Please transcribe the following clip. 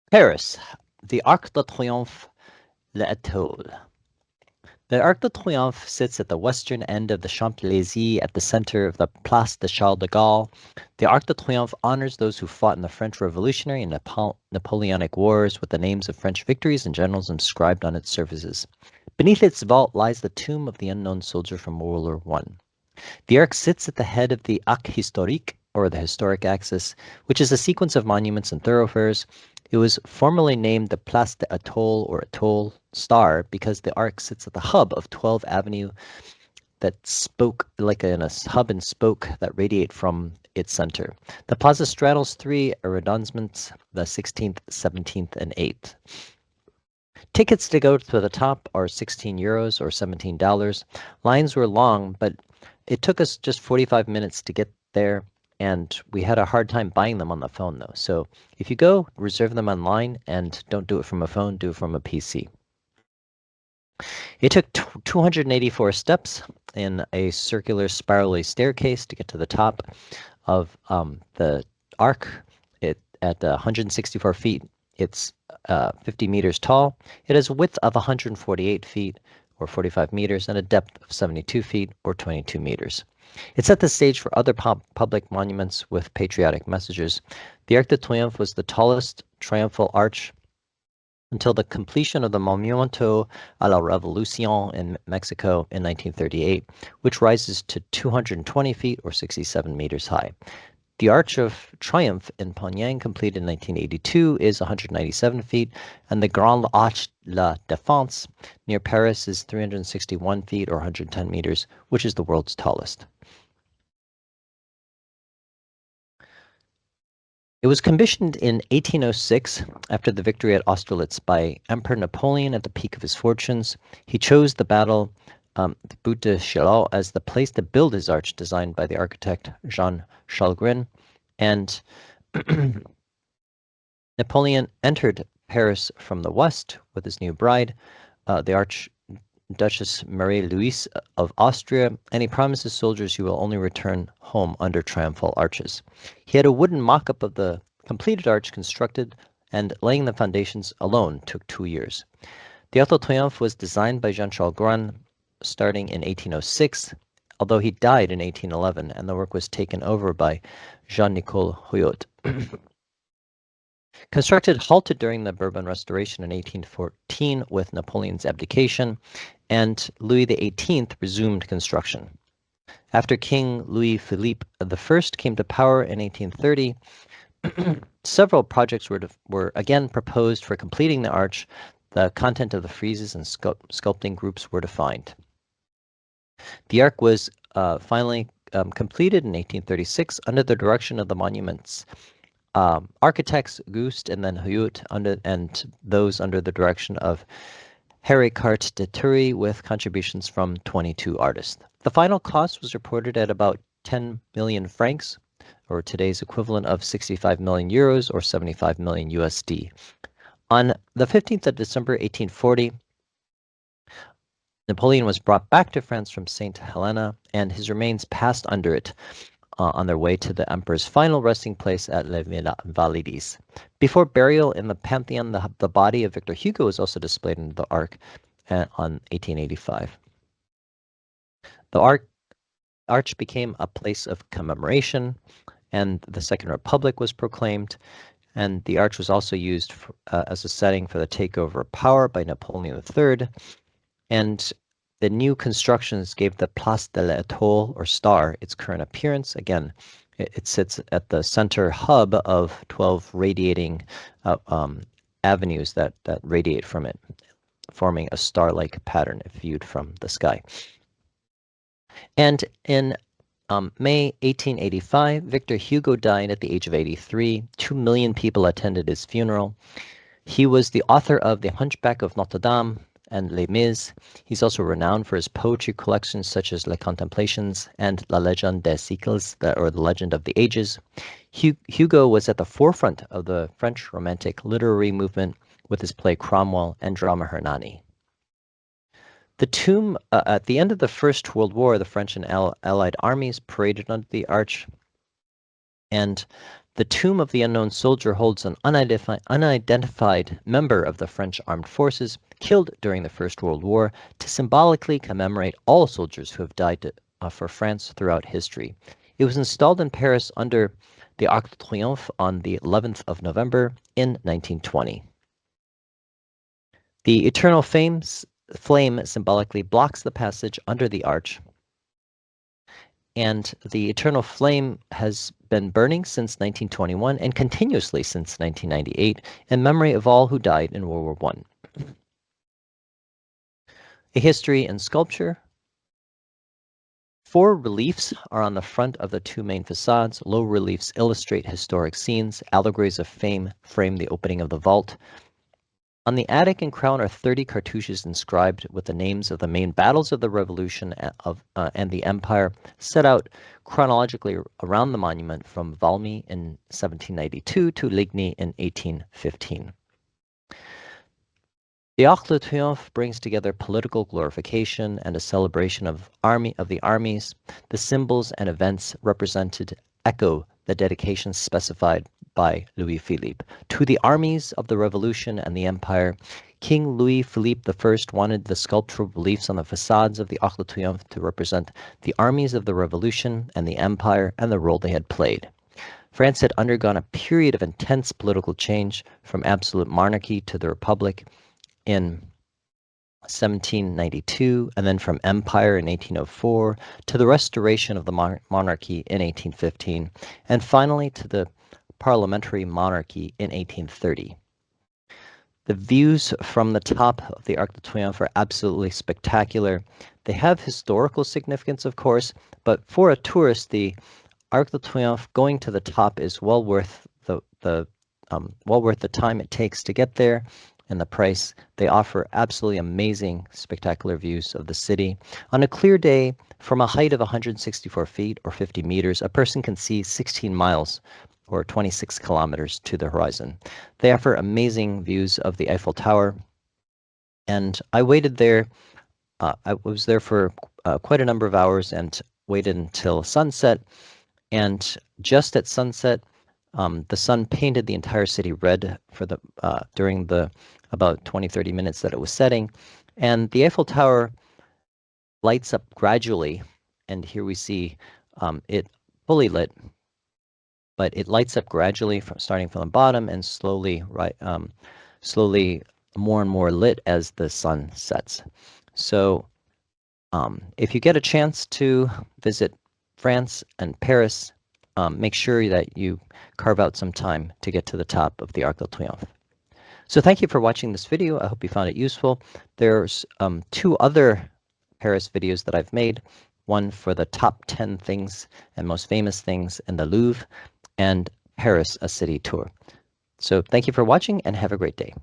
Paris, the Arc de Triomphe, l'Étoile. The Arc de Triomphe sits at the western end of the Champs-Élysées at the center of the Place Charles de Gaulle. The Arc de Triomphe honors those who fought in the French Revolutionary and Napoleonic Wars with the names of French victories and generals inscribed on its surfaces. Beneath its vault lies the tomb of the unknown soldier from World War I. The Arc sits at the head of the Axe Historique, or the historic axis, which is a sequence of monuments and thoroughfares. It was formerly named the Place de Atoll or Atoll Star because the arc sits at the hub of 12th Avenue that spoke like in a hub and spoke that radiate from its center. The plaza straddles three arrondissements, the 16th, 17th, and 8th. Tickets to go to the top are €16 or $17. Lines were long, but it took us just 45 minutes to get there, and we had a hard time buying them on the phone though. So if you go, reserve them online and don't do it from a phone, do it from a PC. It took 284 steps in a circular spirally staircase to get to the top of the arc. At 164 feet, it's 50 meters tall. It has a width of 148 feet or 45 meters and a depth of 72 feet or 22 meters. It set the stage for other public monuments with patriotic messages. The Arc de Triomphe was the tallest triumphal arch until the completion of the Monumento a la Revolución in Mexico in 1938, which rises to 220 feet or 67 meters high. The Arch of Triumph in Pyongyang, completed in 1982, is 197 feet, and the Grand Arch de la Défense near Paris is 361 feet or 110 meters, which is the world's tallest. It was commissioned in 1806 after the victory at Austerlitz by Emperor Napoleon at the peak of his fortunes. He chose the battle, the Butte de Chaillot, as the place to build his arch, designed by the architect Jean Chalgrin. And Napoleon entered Paris from the west with his new bride, the Archduchess Marie-Louise of Austria, and he promised his soldiers he will only return home under triumphal arches. He had a wooden mock-up of the completed arch constructed, and laying the foundations alone took 2 years. The Arc de Triomphe was designed by Jean Chalgrin starting in 1806, although he died in 1811, and the work was taken over by Jean-Nicole Huyot. Constructed halted during the Bourbon Restoration in 1814 with Napoleon's abdication, and Louis XVIII resumed construction. After King Louis Philippe I came to power in 1830, several projects were again proposed for completing the arch. The content of the friezes and sculpting groups were defined. The arc was finally completed in 1836 under the direction of the monument's architects Gust and then Huyot, and those under the direction of Arc de Triomphe, with contributions from 22 artists. The final cost was reported at about 10 million francs, or today's equivalent of 65 million euros or 75 million USD. On the 15th of December 1840, Napoleon was brought back to France from St. Helena, and his remains passed under it on their way to the emperor's final resting place at Les Invalides. Before burial in the Pantheon, the body of Victor Hugo was also displayed in the Arc on 1885. The arch became a place of commemoration, and the Second Republic was proclaimed, and the arch was also used as a setting for the takeover of power by Napoleon III, and the new constructions gave the Place de l'Étoile, or Star, its current appearance. Again, it sits at the center hub of 12 radiating avenues that radiate from it, forming a star-like pattern if viewed from the sky. And in May 1885, Victor Hugo died at the age of 83. 2 million people attended his funeral. He was the author of The Hunchback of Notre Dame and Les Mis. He's also renowned for his poetry collections such as Les Contemplations and La Légende des Siècles, or The Legend of the Ages. Hugo was at the forefront of the French Romantic literary movement with his play Cromwell and drama Hernani. The tomb, at the end of the First World War, the French and Allied armies paraded under the arch, and The tomb of the unknown soldier holds an unidentified member of the French armed forces killed during the First World War to symbolically commemorate all soldiers who have died for France throughout history. It was installed in Paris under the Arc de Triomphe on the 11th of November in 1920. The eternal flame symbolically blocks the passage under the arch, and the eternal flame has been burning since 1921 and continuously since 1998 in memory of all who died in World War I. A history in sculpture. 4 reliefs are on the front of the 2 main facades. Low reliefs illustrate historic scenes. Allegories of fame frame the opening of the vault. On the attic and crown are 30 cartouches inscribed with the names of the main battles of the Revolution and the Empire, set out chronologically around the monument from Valmy in 1792 to Ligny in 1815. The Arc de Triomphe brings together political glorification and a celebration of the armies. The symbols and events represented echo the dedication specified by Louis Philippe. To the armies of the Revolution and the Empire, King Louis Philippe I wanted the sculptural reliefs on the facades of the Arc de Triomphe to represent the armies of the Revolution and the Empire and the role they had played. France had undergone a period of intense political change from absolute monarchy to the Republic in 1792, and then from empire in 1804 to the restoration of the monarchy in 1815, and finally to the parliamentary monarchy in 1830. The views from the top of the Arc de Triomphe are absolutely spectacular. They have historical significance, of course, but for a tourist, the Arc de Triomphe going to the top is well worth the time it takes to get there and the price. They offer absolutely amazing, spectacular views of the city. On a clear day, from a height of 164 feet or 50 meters, a person can see 16 miles or 26 kilometers to the horizon. They offer amazing views of the Eiffel Tower. And I waited there. I was there for quite a number of hours and waited until sunset. And just at sunset, the sun painted the entire city red for during the about 20-30 minutes that it was setting, and the Eiffel Tower lights up gradually. And here we see it fully lit, but it lights up gradually starting from the bottom and slowly more and more lit as the sun sets. So if you get a chance to visit France and Paris, make sure that you carve out some time to get to the top of the Arc de Triomphe. So thank you for watching this video. I hope you found it useful. There's 2 other Paris videos that I've made, one for the top 10 things and most famous things in the Louvre, and Paris, a city tour. So thank you for watching and have a great day.